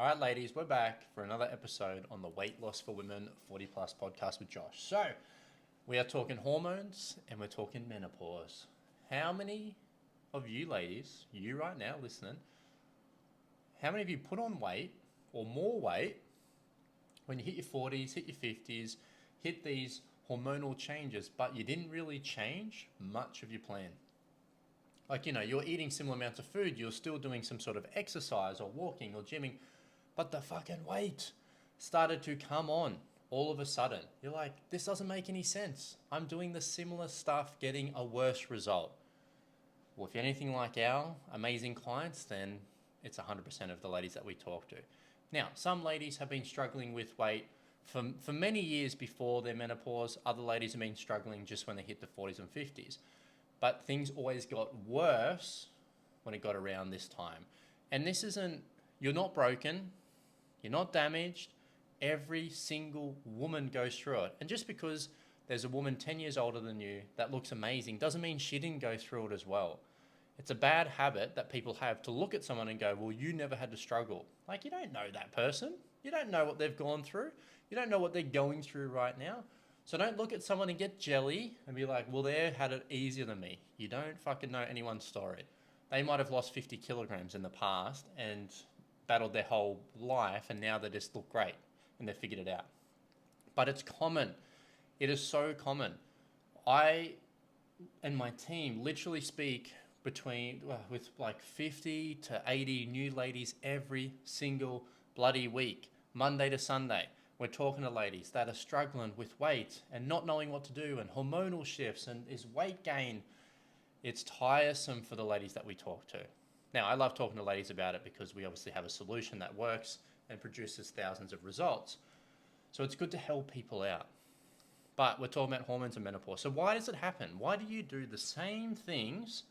All right, ladies, we're back for another episode on the Weight Loss for Women 40 Plus podcast with Josh. So, we are talking hormones and we're talking menopause. How many of you ladies, you right now listening, how many of you put on weight or more weight when you hit your 40s, hit your 50s, hit these hormonal changes, but you didn't really change much of your plan? Like, you're eating similar amounts of food, you're still doing some sort of exercise or walking or gymming, but the fucking weight started to come on all of a sudden. You're like, this doesn't make any sense. I'm doing the similar stuff, getting a worse result. Well, if you're anything like our amazing clients, then it's 100% of the ladies that we talk to. Now, some ladies have been struggling with weight for many years before their menopause. Other ladies have been struggling just when they hit the 40s and 50s. But things always got worse when it got around this time. And this isn't, you're not broken, you're not damaged. Every single woman goes through it. And just because there's a woman 10 years older than you that looks amazing doesn't mean she didn't go through it as well. It's a bad habit that people have to look at someone and go, well, you never had to struggle. Like, you don't know that person. You don't know what they've gone through. You don't know what they're going through right now. So don't look at someone and get jelly and be like, well, they had it easier than me. You don't fucking know anyone's story. They might have lost 50 kilograms in the past and battled their whole life, and now they just look great and they've figured it out. But it's common. It is so common. I and my team literally speak with like 50 to 80 new ladies every single bloody week, Monday to Sunday. We're talking to ladies that are struggling with weight and not knowing what to do and hormonal shifts and is weight gain. It's tiresome for the ladies that we talk to. Now, I love talking to ladies about it because we obviously have a solution that works and produces thousands of results. So it's good to help people out. But we're talking about hormones and menopause. So why does it happen? Why do you do the same things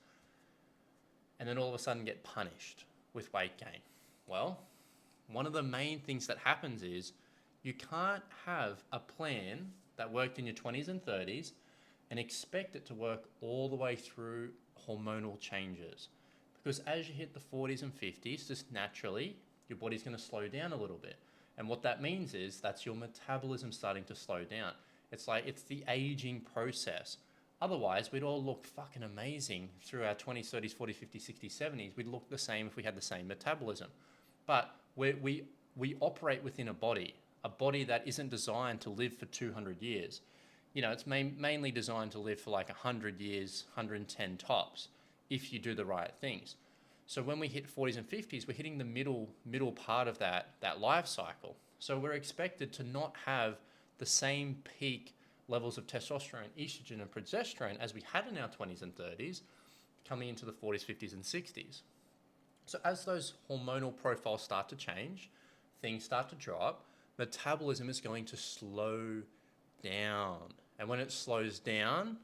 and then all of a sudden get punished with weight gain? Well, one of the main things that happens is you can't have a plan that worked in your 20s and 30s and expect it to work all the way through hormonal changes. Because as you hit the 40s and 50s, just naturally, your body's going to slow down a little bit. And what that means is that's your metabolism starting to slow down. It's like it's the aging process. Otherwise, we'd all look fucking amazing through our 20s, 30s, 40s, 50s, 60s, 70s. We'd look the same if we had the same metabolism. But we operate within a body that isn't designed to live for 200 years. It's mainly designed to live for like 100 years, 110 tops, if you do the right things. So when we hit 40s and 50s, we're hitting the middle part of that life cycle. So we're expected to not have the same peak levels of testosterone, estrogen, and progesterone as we had in our 20s and 30s coming into the 40s, 50s, and 60s. So as those hormonal profiles start to change, things start to drop, metabolism is going to slow down. And when it slows down,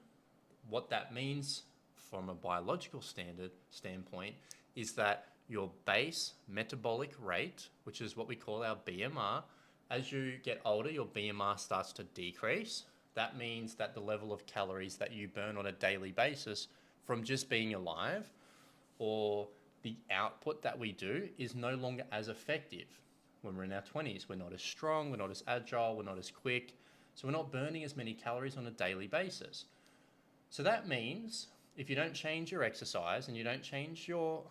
what that means from a biological standpoint is that your base metabolic rate, which is what we call our BMR, as you get older, your BMR starts to decrease. That means that the level of calories that you burn on a daily basis from just being alive, or the output that we do, is no longer as effective. When we're in our 20s, we're not as strong, we're not as agile, we're not as quick, so we're not burning as many calories on a daily basis. So that means if you don't change your exercise and you don't change your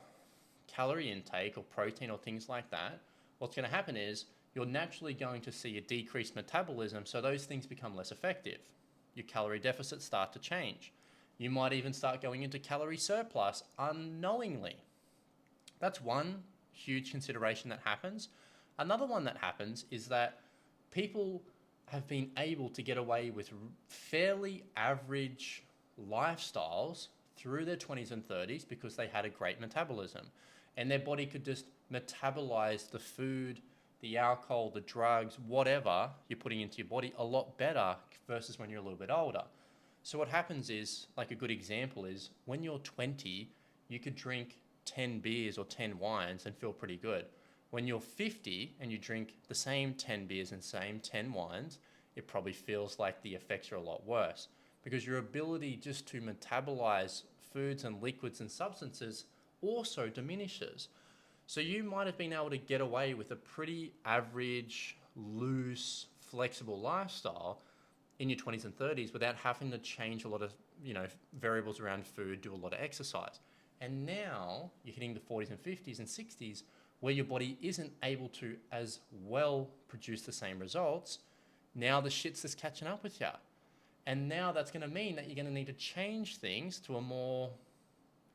calorie intake or protein or things like that, what's going to happen is you're naturally going to see a decreased metabolism, so those things become less effective. Your calorie deficits start to change. You might even start going into calorie surplus unknowingly. That's one huge consideration that happens. Another one that happens is that people have been able to get away with fairly average lifestyles through their 20s and 30s because they had a great metabolism and their body could just metabolize the food, the alcohol, the drugs, whatever you're putting into your body a lot better versus when you're a little bit older. So what happens is, like a good example is, when you're 20, you could drink 10 beers or 10 wines and feel pretty good. When you're 50 and you drink the same 10 beers and same 10 wines, it probably feels like the effects are a lot worse because your ability just to metabolize foods and liquids and substances also diminishes. So you might have been able to get away with a pretty average, loose, flexible lifestyle in your 20s and 30s without having to change a lot of, variables around food, do a lot of exercise. And now you're hitting the 40s and 50s and 60s where your body isn't able to as well produce the same results. Now the shit's just catching up with you. And now that's going to mean that you're going to need to change things to a more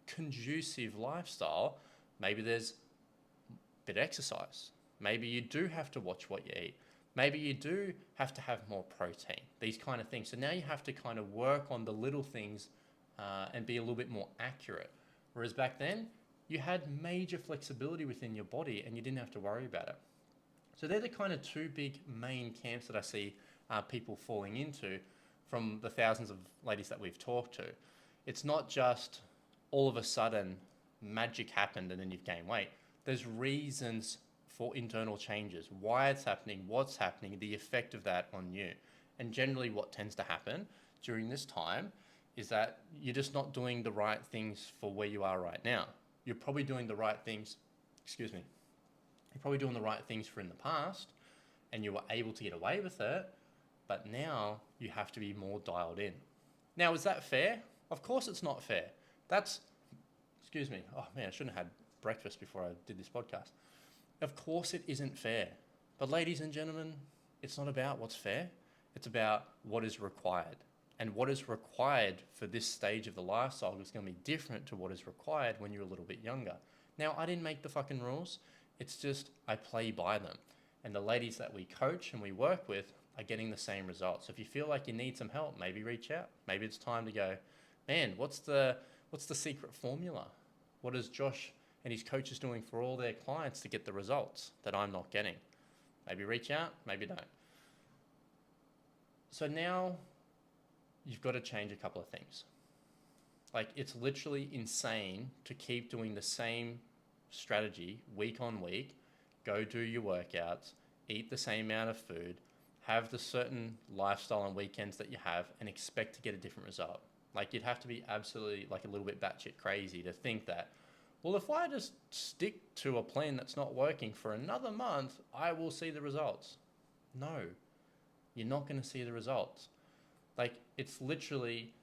conducive lifestyle. Maybe there's a bit of exercise. Maybe you do have to watch what you eat. Maybe you do have to have more protein, these kind of things. So now you have to kind of work on the little things and be a little bit more accurate. Whereas back then, you had major flexibility within your body and you didn't have to worry about it. So they're the kind of two big main camps that I see people falling into from the thousands of ladies that we've talked to. It's not just all of a sudden magic happened and then you've gained weight. There's reasons for internal changes, why it's happening, what's happening, the effect of that on you. And generally what tends to happen during this time is that you're just not doing the right things for where you are right now. You're probably doing the right things, you're probably doing the right things for in the past and you were able to get away with it, but now you have to be more dialed in. Now, is that fair? Of course it's not fair. Oh man, I shouldn't have had breakfast before I did this podcast. Of course it isn't fair. But ladies and gentlemen, it's not about what's fair. It's about what is required. And what is required for this stage of the lifestyle is going to be different to what is required when you're a little bit younger. Now, I didn't make the fucking rules. It's just I play by them. And the ladies that we coach and we work with are getting the same results. So if you feel like you need some help, maybe reach out. Maybe it's time to go, man, what's the secret formula? What is Josh and his coaches doing for all their clients to get the results that I'm not getting? Maybe reach out, maybe don't. So now you've got to change a couple of things. Like, it's literally insane to keep doing the same strategy week on week, go do your workouts, eat the same amount of food, have the certain lifestyle on weekends that you have, and expect to get a different result. Like, you'd have to be absolutely like a little bit batshit crazy to think that, well, if I just stick to a plan that's not working for another month, I will see the results. No, you're not going to see the results. Like, it's literally,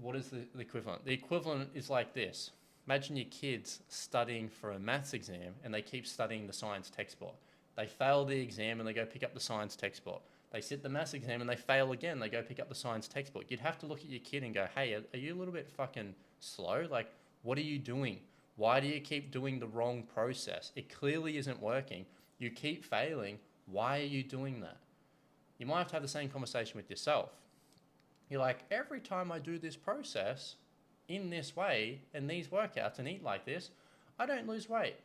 what is the equivalent? The equivalent is like this. Imagine your kids studying for a maths exam and they keep studying the science textbook. They fail the exam and they go pick up the science textbook. They sit the maths exam and they fail again. They go pick up the science textbook. You'd have to look at your kid and go, hey, are you a little bit fucking slow? Like, what are you doing? Why do you keep doing the wrong process? It clearly isn't working. You keep failing. Why are you doing that? You might have to have the same conversation with yourself. You're like, every time I do this process in this way and these workouts and eat like this, I don't lose weight.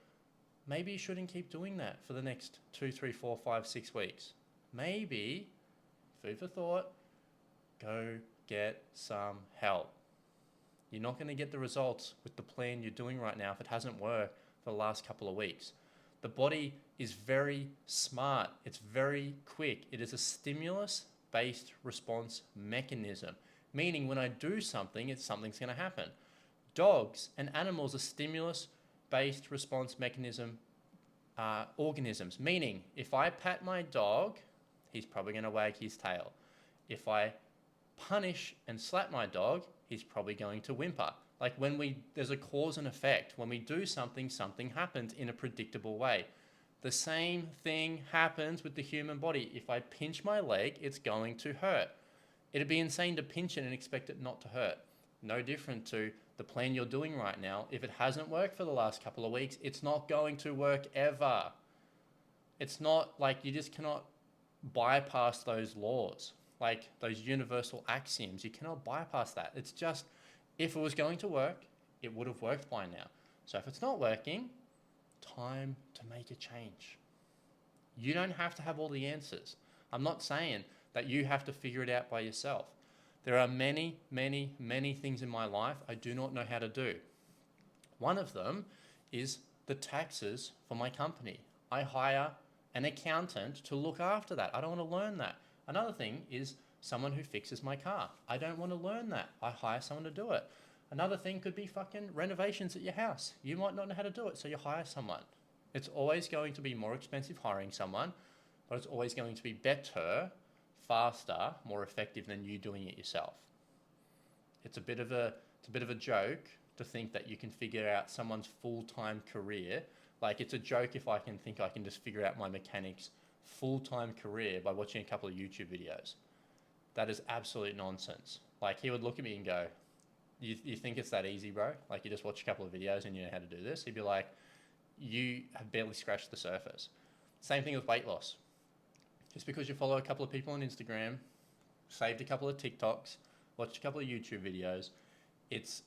Maybe you shouldn't keep doing that for the next 2, 3, 4, 5, 6 weeks. Maybe, food for thought, go get some help. You're not going to get the results with the plan you're doing right now if it hasn't worked for the last couple of weeks. The body is very smart. It's very quick. It is a stimulus-based response mechanism, meaning when I do something, something's going to happen. Dogs and animals are stimulus-based response mechanism organisms, meaning if I pat my dog, he's probably going to wag his tail. If I punish and slap my dog, he's probably going to whimper. Like, there's a cause and effect. When we do something, something happens in a predictable way. The same thing happens with the human body. If I pinch my leg, it's going to hurt. It'd be insane to pinch it and expect it not to hurt. No different to the plan you're doing right now. If it hasn't worked for the last couple of weeks, it's not going to work ever. It's not like you just cannot bypass those laws, like those universal axioms. You cannot bypass that. It's just, if it was going to work, it would have worked by now. So if it's not working, time to make a change. You don't have to have all the answers. I'm not saying that you have to figure it out by yourself. There are many, many, many things in my life I do not know how to do. One of them is the taxes for my company. I hire an accountant to look after that. I don't want to learn that. Another thing is someone who fixes my car. I don't want to learn that. I hire someone to do it. Another thing could be fucking renovations at your house. You might not know how to do it, so you hire someone. It's always going to be more expensive hiring someone, but it's always going to be better, faster, more effective than you doing it yourself. It's a bit of a joke to think that you can figure out someone's full-time career. Like, it's a joke if I can think I can just figure out my mechanic's full-time career by watching a couple of YouTube videos. That is absolute nonsense. Like, he would look at me and go, you think it's that easy, bro? Like, you just watch a couple of videos and you know how to do this? He'd be like, you have barely scratched the surface. Same thing with weight loss. Just because you follow a couple of people on Instagram, saved a couple of TikToks, watched a couple of YouTube videos, it's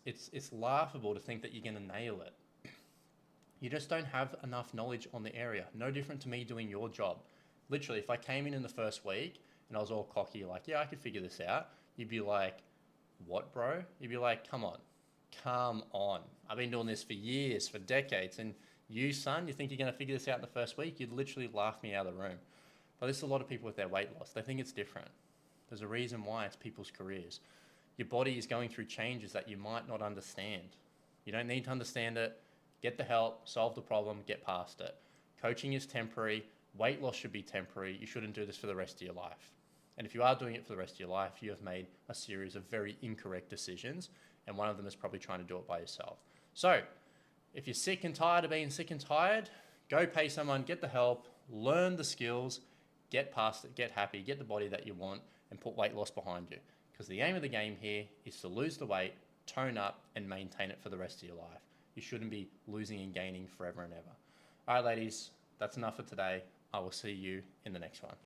laughable to think that you're going to nail it. You just don't have enough knowledge on the area. No different to me doing your job. Literally, if I came in the first week and I was all cocky, like, yeah, I could figure this out, you'd be like, what, bro? You'd be like, come on. I've been doing this for years, for decades, and you, son, you think you're going to figure this out in the first week? You'd literally laugh me out of the room. But this is a lot of people with their weight loss. They think it's different. There's a reason why. It's people's careers. Your body is going through changes that you might not understand. You don't need to understand it. Get the help, solve the problem, get past it. Coaching is temporary. Weight loss should be temporary. You shouldn't do this for the rest of your life. And if you are doing it for the rest of your life, you have made a series of very incorrect decisions, and one of them is probably trying to do it by yourself. So, if you're sick and tired of being sick and tired, go pay someone, get the help, learn the skills, get past it, get happy, get the body that you want, and put weight loss behind you. Because the aim of the game here is to lose the weight, tone up, and maintain it for the rest of your life. You shouldn't be losing and gaining forever and ever. All right, ladies, that's enough for today. I will see you in the next one.